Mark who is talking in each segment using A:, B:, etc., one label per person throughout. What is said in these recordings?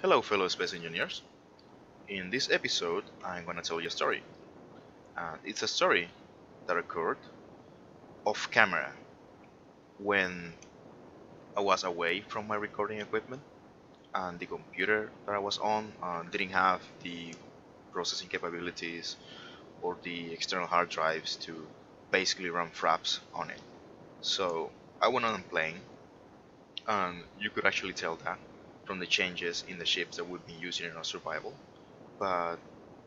A: Hello fellow space engineers. In this episode I'm gonna tell you a story. It's a story that occurred off camera when I was away from my recording equipment and the computer that I was on didn't have the processing capabilities or the external hard drives to basically run fraps on it. So I went on playing, and you could actually tell that from the changes in the ships that we've been using in our survival. But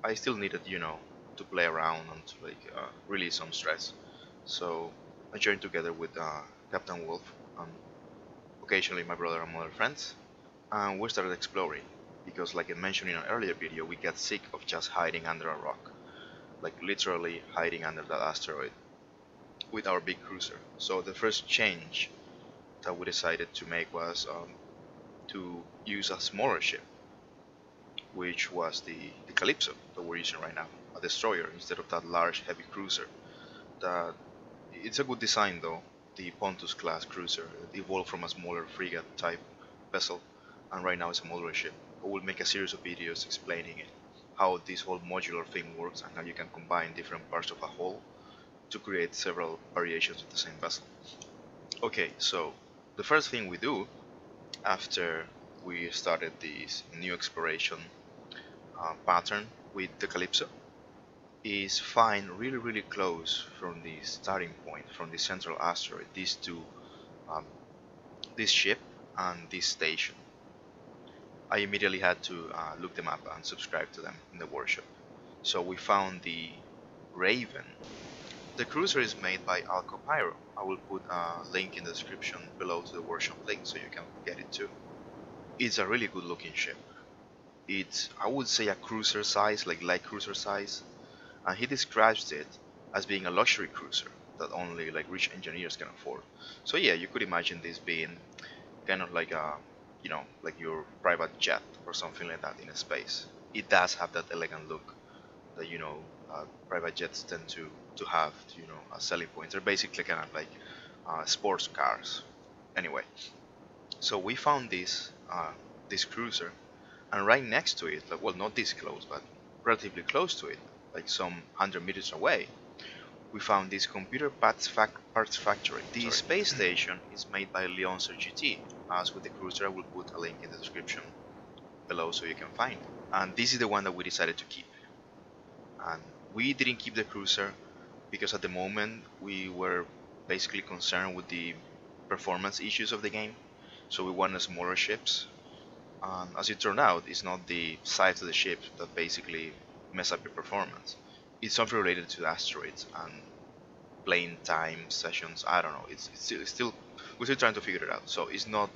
A: I still needed, to play around and to release some stress. So I joined together with Captain Wolf and occasionally my brother and other friends, and we started exploring. Because, like I mentioned in an earlier video, we got sick of just hiding under a rock, like literally hiding under that asteroid with our big cruiser. So the first change that we decided to make was to use a smaller ship, which was the Calypso that we're using right now, a destroyer instead of that large heavy cruiser. That it's a good design though. The Pontus class cruiser evolved from a smaller frigate type vessel, and right now it's a modular ship. I will make a series of videos explaining it, how this whole modular thing works and how you can combine different parts of a whole to create several variations of the same vessel. Okay, so the first thing we do after we started this new exploration pattern with the Calypso is find really close from the starting point, from the central asteroid, these two, um, this ship and this station. I immediately had to look them up and subscribe to them in the workshop. So we found the Raven. The cruiser is made by Alcopyro. I will put a link in the description below to the workshop link so you can get it too. It's a really good looking ship. It's, I would say, a cruiser size, like light cruiser size, and he describes it as being a luxury cruiser that only like rich engineers can afford. So yeah, you could imagine this being kind of like a, like your private jet or something like that in space. It does have that elegant look that private jets tend to have, a selling point. They're basically kind of like sports cars. Anyway, so we found this cruiser, and right next to it, like, well, not this close, but relatively close to it, like some 100 meters away, we found this computer parts factory. The space station is made by Leoncer GT. As with the cruiser, I will put a link in the description below so you can find it. And this is the one that we decided to keep. And we didn't keep the cruiser because at the moment we were basically concerned with the performance issues of the game. So we wanted smaller ships. And as it turned out, it's not the size of the ship that basically mess up your performance. It's something related to asteroids and playing time sessions. I don't know. It's still we're still trying to figure it out. So it's not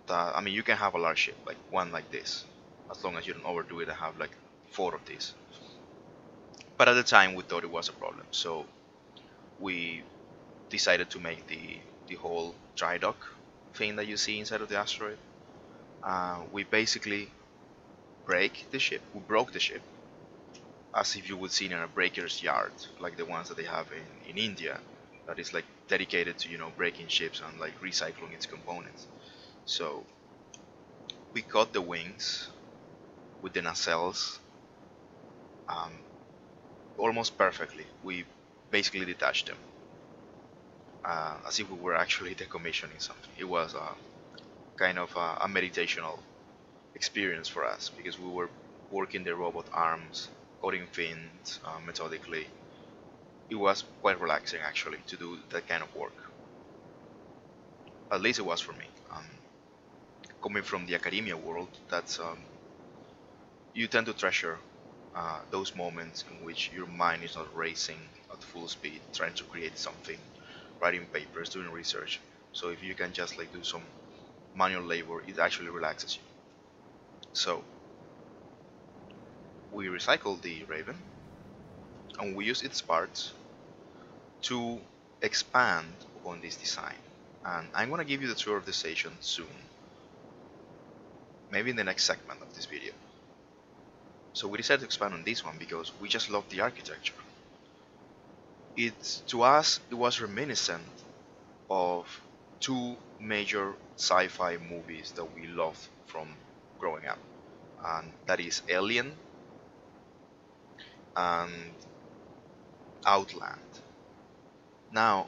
A: that. I mean, you can have a large ship like one like this, as long as you don't overdo it and have like 4 of these. But at the time, we thought it was a problem. So we decided to make the whole dry dock thing that you see inside of the asteroid. We basically we broke the ship, as if you would see in a breaker's yard, like the ones that they have in India, that is like dedicated to breaking ships and like recycling its components. So we cut the wings with the nacelles almost perfectly. We basically detached them as if we were actually decommissioning something. It was kind of a meditational experience for us because we were working the robot arms, cutting fins methodically. It was quite relaxing actually to do that kind of work. At least it was for me. Coming from the academia world, that's you tend to treasure those moments in which your mind is not racing at full speed, trying to create something, writing papers, doing research. So if you can just like do some manual labor, it actually relaxes you. So we recycled the Raven and we used its parts to expand upon this design. And I'm gonna give you the tour of the station soon, maybe in the next segment of this video. So we decided to expand on this one because we just love the architecture. To us, it was reminiscent of 2 major sci-fi movies that we loved from growing up, and that is Alien and Outland. Now,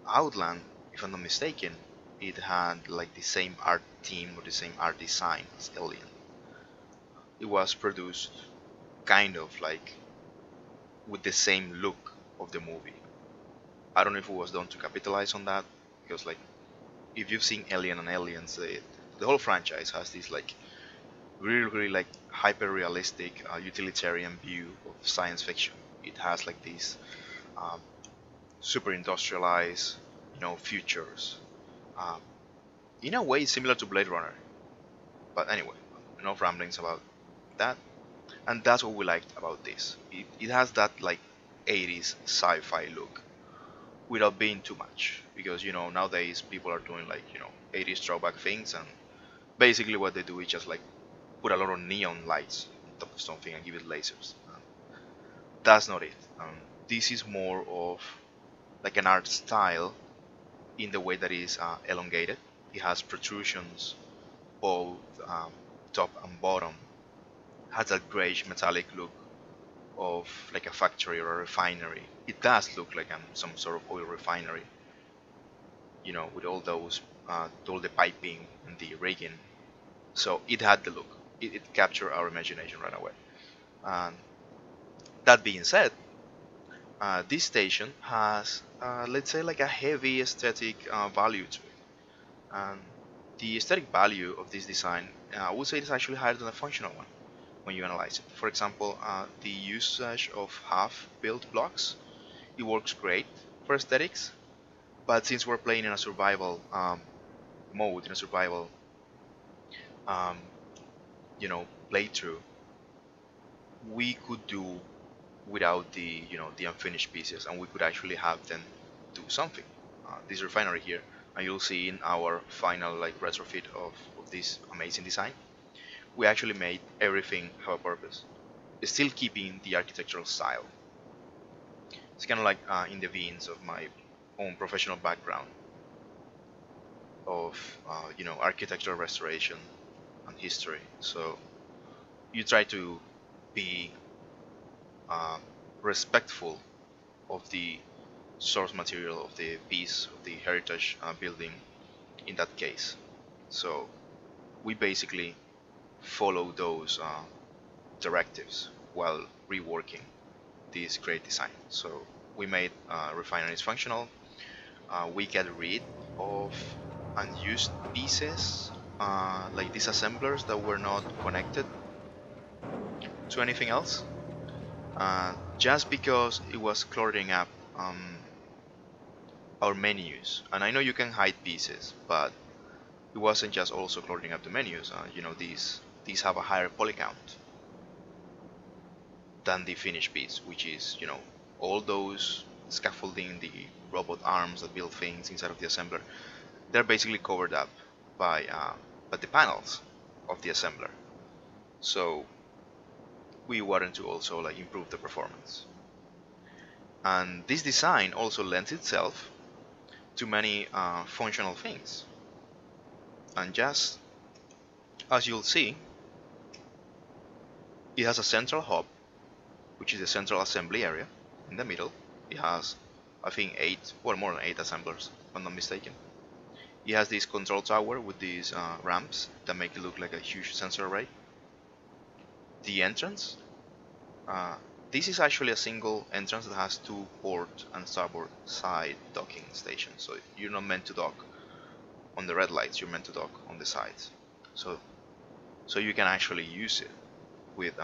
A: Outland, if I'm not mistaken, it had like the same art team or the same art design as Alien. It was produced kind of like with the same look of the movie. I don't know if it was done to capitalize on that, because like if you've seen Alien and Aliens, the whole franchise has this like really like hyper realistic utilitarian view of science fiction. It has like these um, super industrialized, futures. Um, in a way, similar to Blade Runner. But anyway, enough ramblings about that. And that's what we liked about this. It has that like 80s sci-fi look without being too much, because nowadays people are doing like 80s throwback things, and basically what they do is just like put a lot of neon lights on top of something and give it lasers. That's not it. This is more of like an art style in the way that is elongated. It has protrusions both top and bottom. Has that grayish metallic look of like a factory or a refinery. It does look like some sort of oil refinery, with all those, all the piping and the rigging. So it had the look. It captured our imagination right away. And that being said, this station has, let's say, like a heavy aesthetic value to it. And the aesthetic value of this design, I would say, is actually higher than the functional one when you analyze it. For example, the usage of half-built blocks, it works great for aesthetics, but since we're playing in a survival mode, in a survival, um, playthrough, we could do without the unfinished pieces, and we could actually have them do something. This refinery here, and you'll see in our final like retrofit of this amazing design, we actually made everything have a purpose, still keeping the architectural style. It's kind of like in the veins of my own professional background of architectural restoration and history. So you try to be uh, respectful of the source material of the piece of the heritage building in that case. So we basically follow those directives while reworking this great design. So we made refineries functional. We get rid of unused pieces, like these assemblers that were not connected to anything else, just because it was cluttering up our menus. And I know you can hide pieces, but it wasn't just also cluttering up the menus. These have a higher poly count than the finished piece, which is all those scaffolding, the robot arms that build things inside of the assembler. They're basically covered up by the panels of the assembler. So we wanted to also like improve the performance. And this design also lends itself to many functional things. And just as you'll see, it has a central hub, which is the central assembly area in the middle. It has, I think, more than 8 assemblers, if I'm not mistaken. It has this control tower with these ramps that make it look like a huge sensor array. The entrance, this is actually a single entrance that has 2 port and starboard side docking stations. So you're not meant to dock on the red lights, you're meant to dock on the sides. So you can actually use it with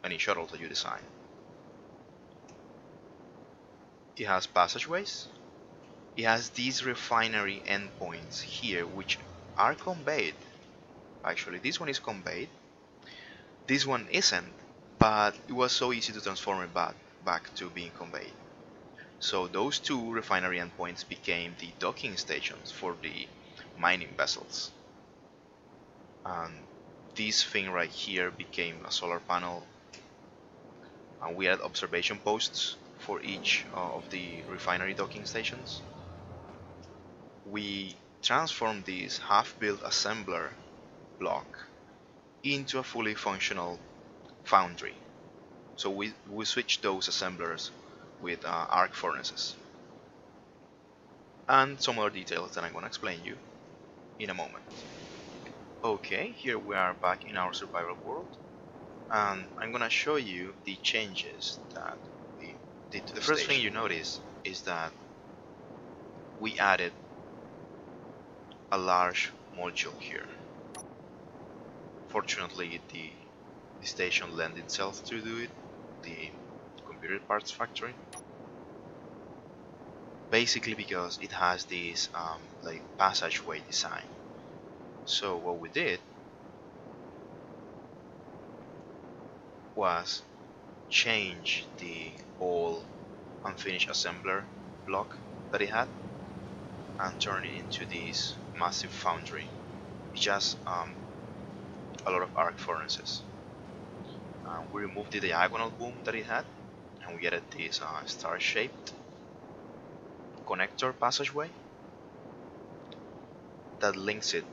A: any shuttle that you design. It has passageways. It has these refinery endpoints here, which are conveyed. Actually, this one is conveyed. This one isn't, but it was so easy to transform it back to being conveyed. So those 2 refinery endpoints became the docking stations for the mining vessels. And this thing right here became a solar panel. And we had observation posts for each of the refinery docking stations. We transformed this half-built assembler block into a fully functional foundry. So we switch those assemblers with arc furnaces and some other details that I'm going to explain you in a moment. Okay, here we are back in our survival world, and I'm going to show you the changes that we did to the first thing you notice is that we added a large module here. Fortunately, the station lent itself to do it, the computer parts factory, basically because it has this like passageway design. So what we did was change the whole unfinished assembler block that it had and turn it into this massive foundry. It's just a lot of arc furnaces. We removed the diagonal boom that it had, and we added this star-shaped connector passageway that links it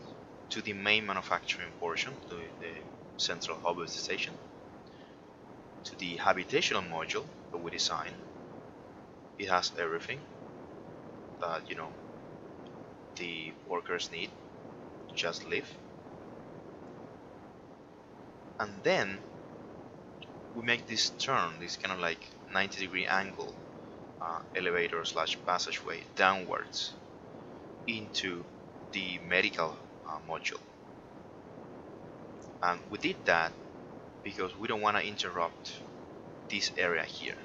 A: to the main manufacturing portion, to the central hub of the station, to the habitational module that we designed. It has everything that the workers need to just live. And then we make this turn, this kind of like 90-degree angle elevator slash passageway downwards into the medical module. And we did that because we don't want to interrupt this area here,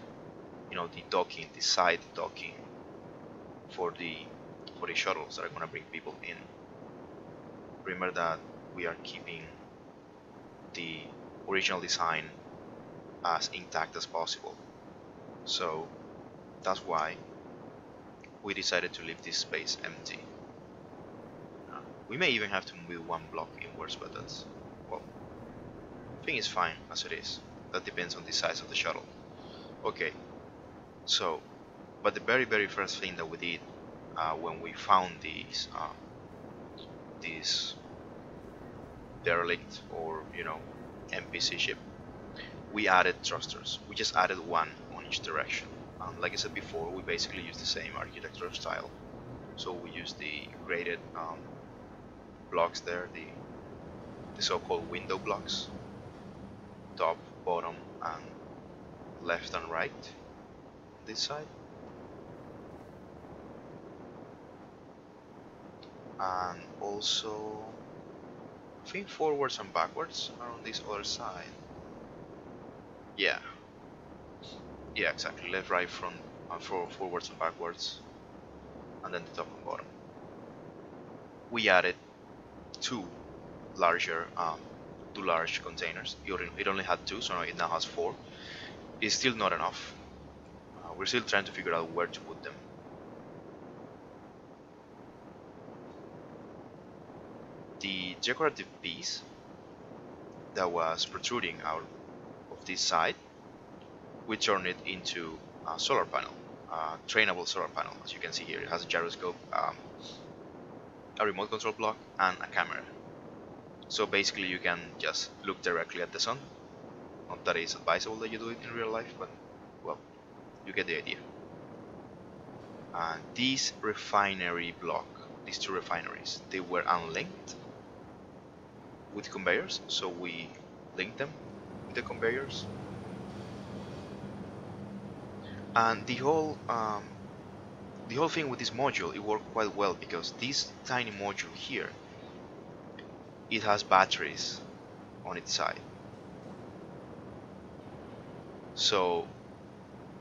A: the docking, the side docking for the shuttles that are going to bring people in. Remember that we are keeping the original design as intact as possible, so that's why we decided to leave this space empty. We may even have to move one block inwards, but that's, well, I think it's fine as it is. That depends on the size of the shuttle. Okay, so, but the very first thing that we did when we found this derelict or NPC ship, we added thrusters. We just added one on each direction. Like I said before, we basically use the same architectural style. So we use the graded blocks there, the so-called window blocks, top, bottom, and left and right on this side, and also I think forwards and backwards are on this other side. Yeah, exactly, left, right, front, forwards and backwards, and then the top and bottom. We added two large containers. It only had two, so it now has four. It's still not enough. We're still trying to figure out where to put them. The decorative piece that was protruding out of this side, we turned it into a solar panel, a trainable solar panel. As you can see here, it has a gyroscope, a remote control block, and a camera. So basically you can just look directly at the sun. Not that it's advisable that you do it in real life, but well, you get the idea. This refinery block, these two refineries, they were unlinked with conveyors, so we linked them with the conveyors. And the whole thing with this module, it worked quite well because this tiny module here, it has batteries on its side. So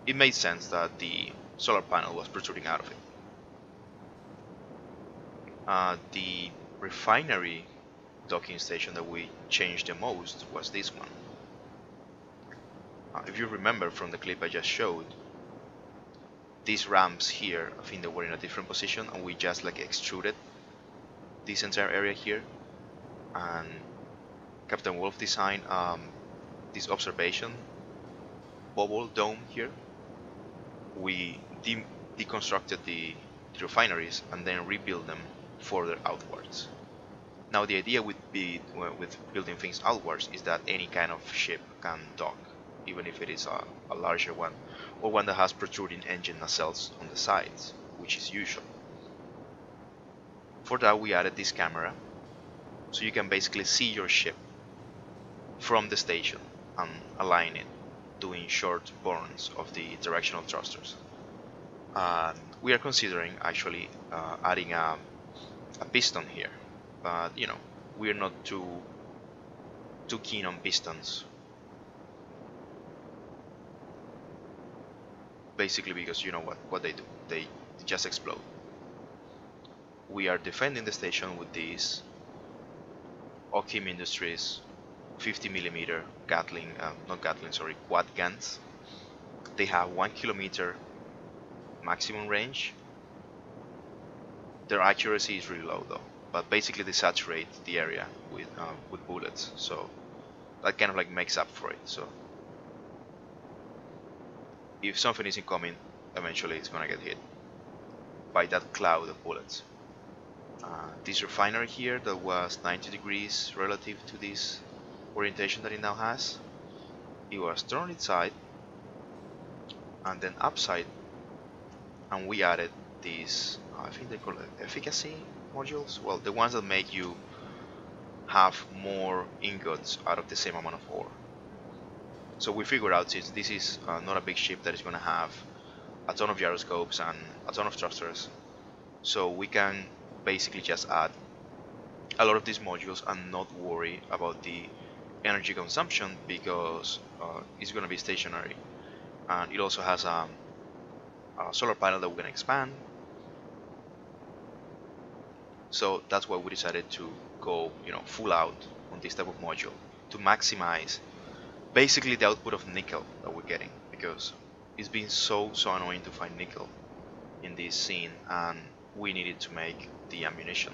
A: it made sense that the solar panel was protruding out of it. The refinery docking station that we changed the most was this one. If you remember from the clip I just showed, these ramps here, I think they were in a different position, and we just like extruded this entire area here. And Captain Wolf designed this observation bubble dome here. We deconstructed the refineries and then rebuilt them further outwards. Now the idea with building things outwards is that any kind of ship can dock, even if it is a larger one, or one that has protruding engine nacelles on the sides, which is usual. For that we added this camera, so you can basically see your ship from the station and align it, doing short burns of the directional thrusters. And we are considering actually adding a piston here, but you know, we're not too keen on pistons, basically because you know what they do, they just explode. We are defending the station with these Okim Industries 50mm Gatling, not Gatling, sorry, quad guns. They have 1 kilometer maximum range. Their accuracy is really low though, but basically they saturate the area with bullets, so that kind of like makes up for it. So if something is incoming, eventually it's gonna get hit by that cloud of bullets. This refinery here that was 90 degrees relative to this orientation that it now has, it was turned on its side and then upside, and we added these, I think they call it efficacy modules, well, the ones that make you have more ingots out of the same amount of ore. So we figured out, since this is not a big ship that is going to have a ton of gyroscopes and a ton of thrusters, so we can basically just add a lot of these modules and not worry about the energy consumption, because it's going to be stationary, and it also has a solar panel that we can expand. So that's why we decided to go, you know, full out on this type of module to maximize basically the output of nickel that we're getting, because it's been so annoying to find nickel in this scene, and we needed to make the ammunition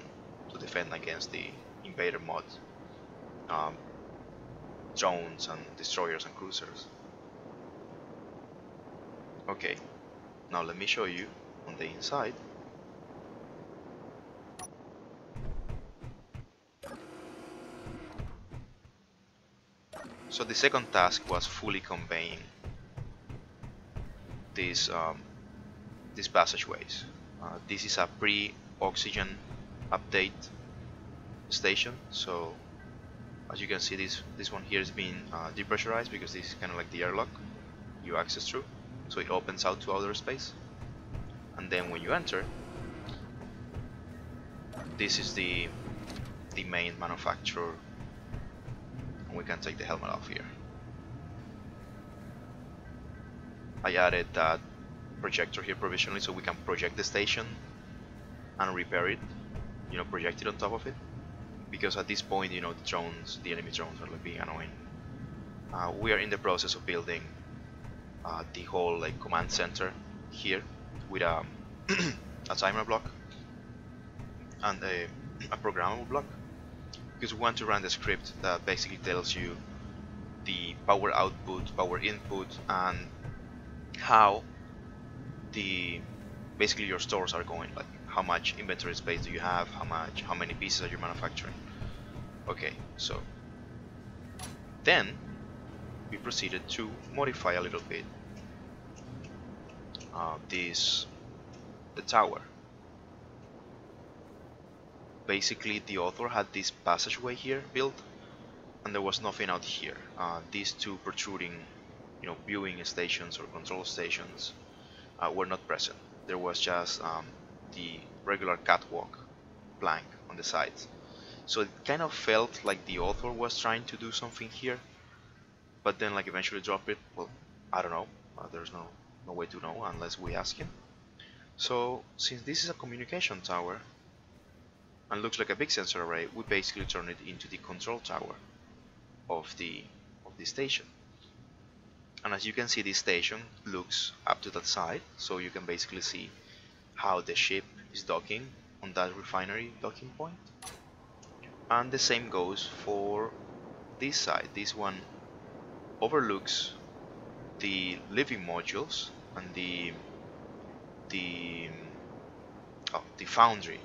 A: to defend against the invader mod drones and destroyers and cruisers. Okay, now let me show you on the inside. So the second task was fully conveying these passageways. This is a pre-oxygen update station, so as you can see, this one here is being depressurized, because this is kind of like the airlock you access through, so it opens out to outer space. And then when you enter, this is the main manufacturer, and we can take the helmet off here. I added that projector here provisionally, so we can project the station and repair it, you know, project it on top of it, because at this point, you know, the drones, the enemy drones, are like being annoying. We are in the process of building the whole like command center here with a timer block and a programmable block, because we want to run the script that basically tells you the power output, power input, and how basically your stores are going, like how much inventory space do you have, how many pieces are you manufacturing. Okay, so then we proceeded to modify a little bit the tower. Basically the author had this passageway here built, and there was nothing out here. These two protruding, you know, viewing stations or control stations were not present. There was just the regular catwalk plank on the sides. So it kind of felt like the author was trying to do something here, but then like eventually drop it. Well, I don't know. There's no way to know unless we ask him. So since this is a communication tower and looks like a big sensor array, we basically turn it into the control tower of the station. And as you can see, this station looks up to that side, so you can basically see how the ship is docking on that refinery docking point. And the same goes for this side. This one overlooks the living modules and the Foundry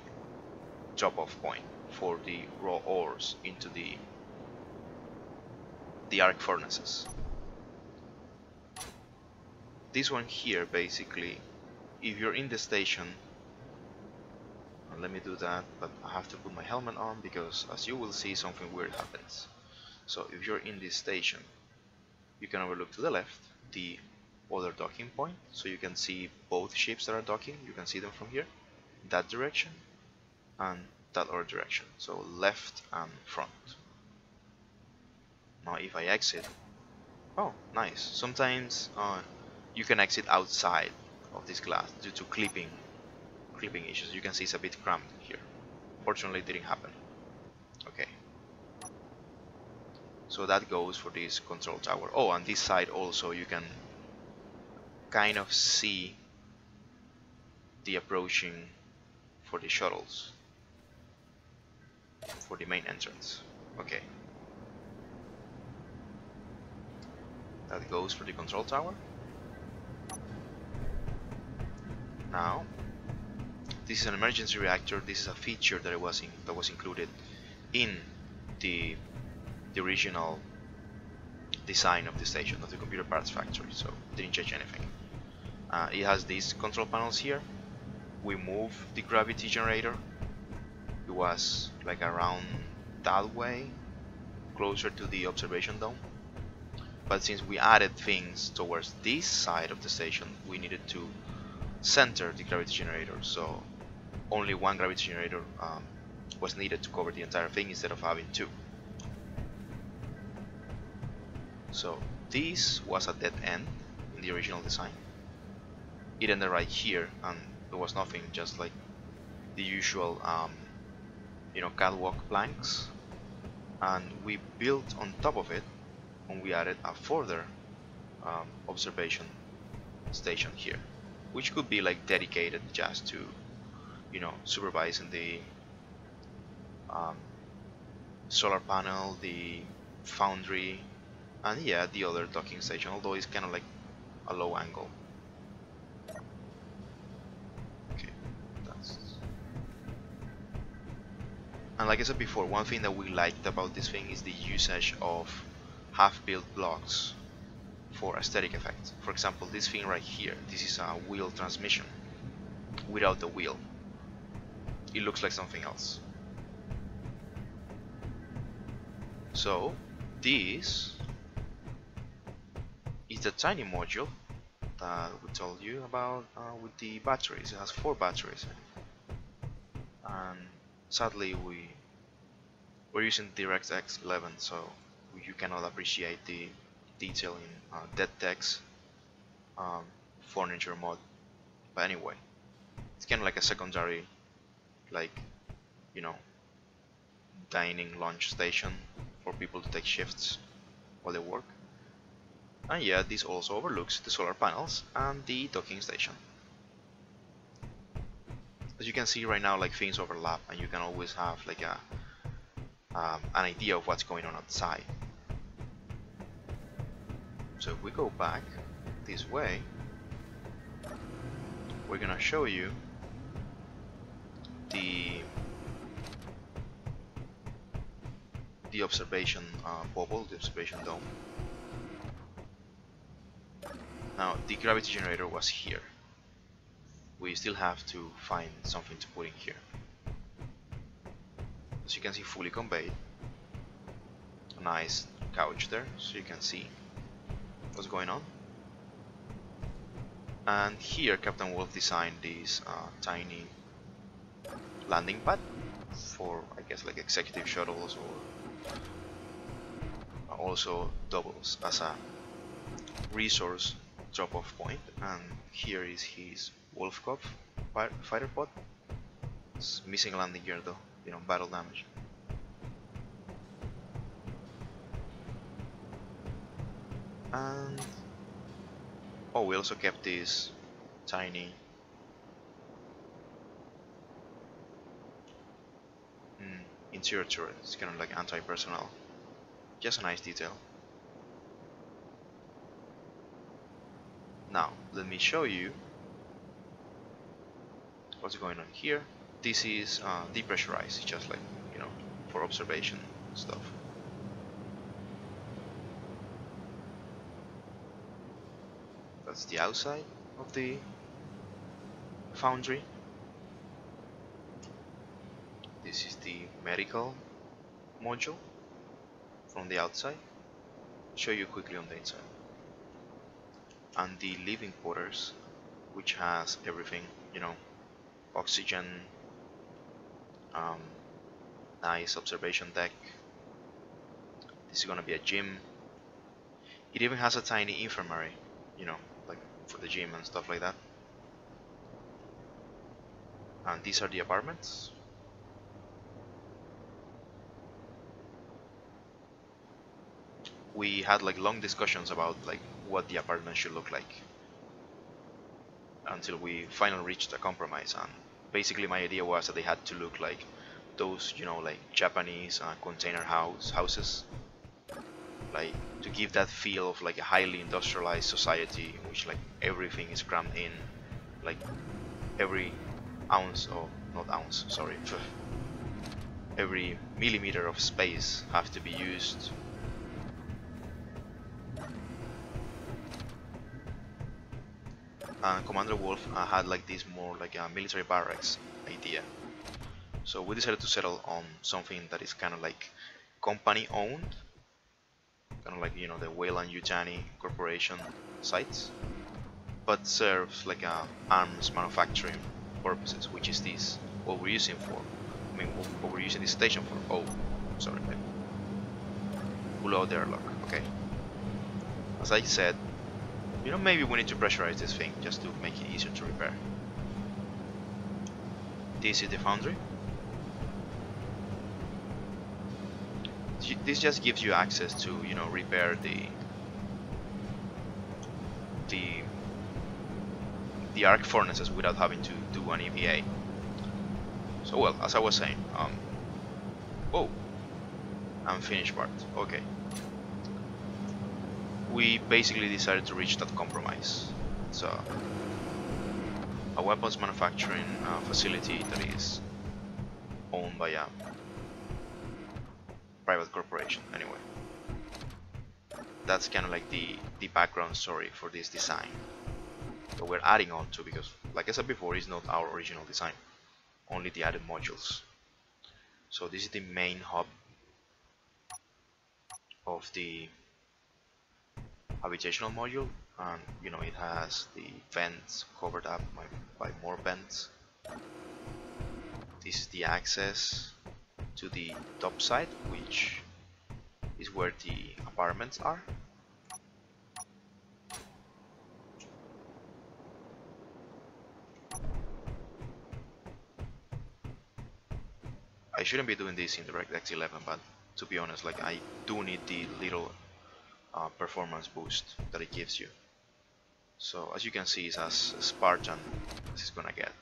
A: drop-off point for the raw ores into the arc furnaces. This one here, basically, if you're in the station, let me do that, but I have to put my helmet on because, as you will see, something weird happens. So if you're in this station, you can overlook to the left the other docking point, so you can see both ships that are docking. You can see them from here, that direction and that other direction, so left and front. Now if I exit, oh nice, sometimes you can exit outside of this glass due to clipping issues. You can see it's a bit cramped here. Fortunately it didn't happen. Okay, so that goes for this control tower. Oh, and this side also you can kind of see the approaching for the shuttles for the main entrance. Okay, that goes for the control tower. Now this is an emergency reactor. This is a feature that was included in the original design of the station, of the computer parts factory, so didn't change anything. It has these control panels here. We moved the gravity generator. It was like around that way, closer to the observation dome. But since we added things towards this side of the station, we needed to center the gravity generator, so only one gravity generator was needed to cover the entire thing instead of having two. So this was a dead end in the original design. It ended right here, and there was nothing, just like the usual catwalk planks, and we built on top of it, and we added a further observation station here, which could be like dedicated just to supervising the solar panel, the foundry, and yeah, the other docking station, although it's kind of like a low angle. Okay, and like I said before, one thing that we liked about this thing is the usage of half-built blocks for aesthetic effect. For example, this thing right here, this is a wheel transmission without the wheel. It looks like something else. So this is the tiny module that we told you about with the batteries. It has 4 batteries in it. And sadly we're using DirectX 11, so you cannot appreciate the detail in dead text furniture mode. But anyway, it's kind of like a secondary, like, dining lunch station for people to take shifts while they work. And yeah, this also overlooks the solar panels and the docking station. As you can see right now, like, things overlap, and you can always have like an idea of what's going on outside. So if we go back this way, we're gonna show you the observation bubble, the observation dome. Now the gravity generator was here. We still have to find something to put in here. As you can see, fully conveyed. A nice couch there, so you can see what's going on. And here Captain Wolf designed this tiny landing pad for, I guess, like executive shuttles, or also doubles as a resource drop-off point. And here is his Wolfkopf fighter pod. It's missing a landing gear though, battle damage. And oh, we also kept this tiny interior turret. It's kind of like anti-personnel. Just a nice detail. Now let me show you what's going on here. This is depressurized. It's just like, for observation stuff. That's the outside of the Foundry. This is the medical module from the outside. Show you quickly on the inside. And the living quarters, which has everything, you know, oxygen, nice observation deck. This is gonna be a gym. It even has a tiny infirmary, you know, like for the gym and stuff like that. And these are the apartments. We had like long discussions about like what the apartment should look like until we finally reached a compromise. And basically my idea was that they had to look like those, you know, like Japanese container houses, like to give that feel of like a highly industrialized society in which like everything is crammed in, like every ounce, or not ounce, sorry, every millimeter of space have to be used. Commander Wolf had like this more like a military barracks idea, so we decided to settle on something that is kind of like company owned, kind of like, you know, the Weyland Yutani Corporation sites, but serves like a arms manufacturing purposes, which is this what we're using for. I mean, what we're using this station for. Oh, sorry, pull out the airlock. Okay. As I said, you know, maybe we need to pressurize this thing just to make it easier to repair. This is the Foundry. This just gives you access to, you know, repair the arc furnaces without having to do an EVA. So, well, as I was saying, oh, unfinished part. Okay. We basically decided to reach that compromise. It's a weapons manufacturing facility that is owned by a private corporation. Anyway, that's kind of like the background story for this design that we're adding on to, because like I said before, it's not our original design, only the added modules. So this is the main hub of the habitational module, and you know, it has the vents covered up by more vents. This is the access to the top side, which is where the apartments are. I shouldn't be doing this in DirectX 11, but to be honest, like I do need the little performance boost that it gives you. So as you can see, it's as Spartan as it's gonna get.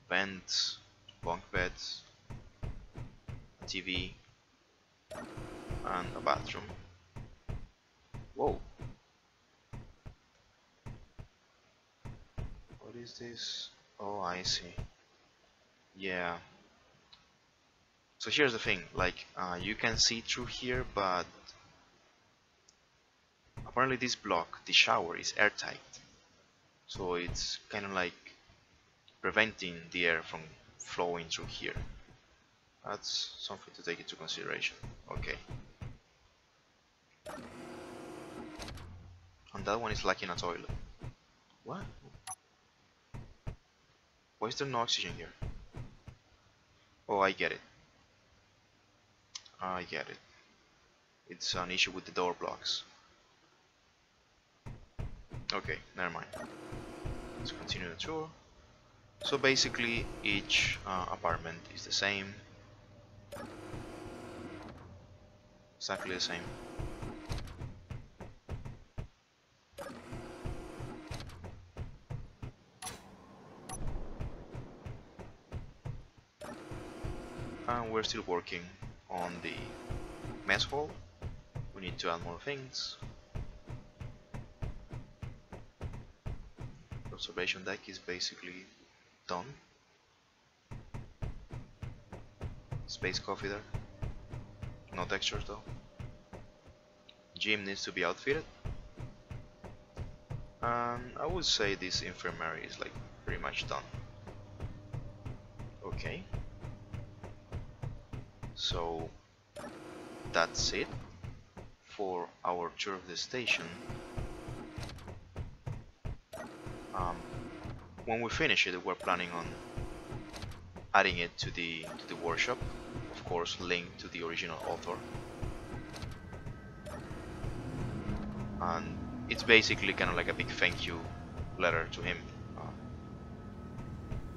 A: Vents, bunk beds, a TV, and a bathroom. Whoa! What is this? Oh, I see. Yeah. So here's the thing, like you can see through here, but apparently this block, the shower, is airtight. So it's kind of like preventing the air from flowing through here. That's something to take into consideration. Okay. And that one is lacking a toilet. What? Why is there no oxygen here? Oh, I get it. I get it. It's an issue with the door blocks. Okay, never mind. Let's continue the tour. So basically, each apartment is the same. Exactly the same. And we're still working on the mess hall. We need to add more things. Observation deck is basically done. Space coffee there. No textures though. Gym needs to be outfitted. And I would say this infirmary is like pretty much done. Okay. So that's it for our tour of the station. When we finish it, we're planning on adding it to the workshop, of course linked to the original author, and it's basically kind of like a big thank you letter to him.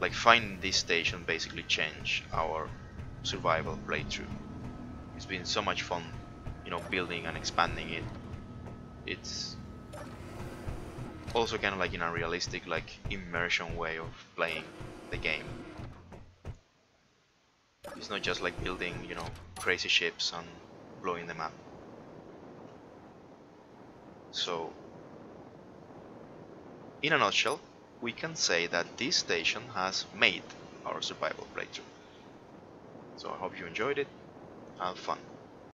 A: Like finding this station basically changed our survival playthrough. It's been so much fun, you know, building and expanding it. It's also kind of like in a realistic, like immersion way of playing the game. It's not just like building, you know, crazy ships and blowing them up. So, in a nutshell, we can say that this station has made our survival playthrough. So I hope you enjoyed it. Have fun.